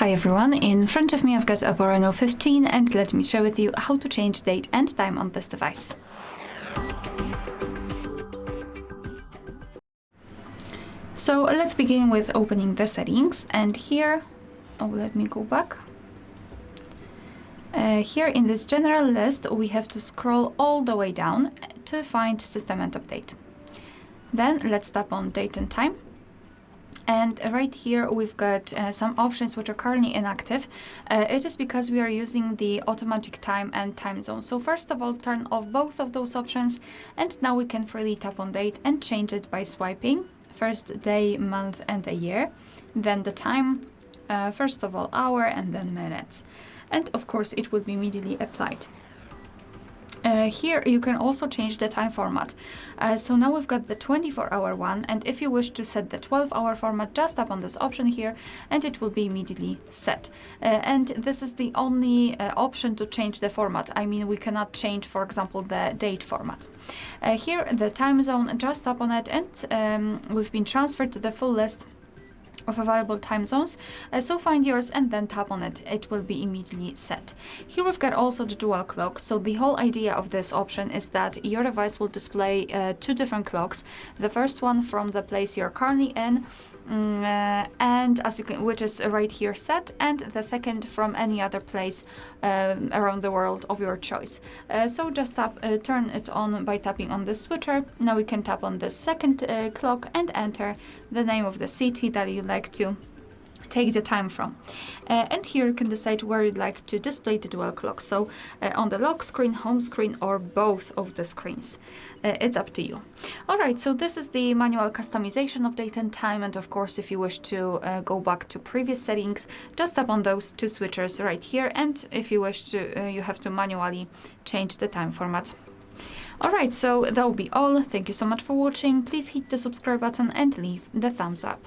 Hi everyone, in front of me I've got OPPO Reno 15 and let me share with you how to change date and time on this device. So let's begin with opening the settings, and here, let me go back. Here in this general list we have to scroll all the way down to find system and update. Then let's tap on date and time. And right here we've got some options which are currently inactive. It is because we are using the automatic time and time zone. So first of all, turn off both of those options, and now we can freely tap on date and change it by swiping. First day, month and a year, then the time, first of all hour and then minutes. And of course it will be immediately applied. Here you can also change the time format. So now we've got the 24-hour one, and if you wish to set the 12-hour format, just tap on this option here and it will be immediately set. And this is the only option to change the format. I mean, we cannot change, for example, the date format. Here the time zone, just tap on it and we've been transferred to the full list of available time zones, so find yours and then tap on it. It will be immediately set. Here we've got also the dual clock. So the whole idea of this option is that your device will display two different clocks. The first one from the place you're currently in, and as you can, which is right here set, and the second from any other place around the world of your choice. So just turn it on by tapping on the switcher. Now we can tap on the second clock and enter the name of the city that you like to take the time from. And here you can decide where you'd like to display the dual clock. So on the lock screen, home screen, or both of the screens. It's up to you. Alright, so this is the manual customization of date and time, and of course if you wish to go back to previous settings, just tap on those two switchers right here, and if you wish to, you have to manually change the time format. Alright, so that will be all. Thank you so much for watching. Please hit the subscribe button and leave the thumbs up.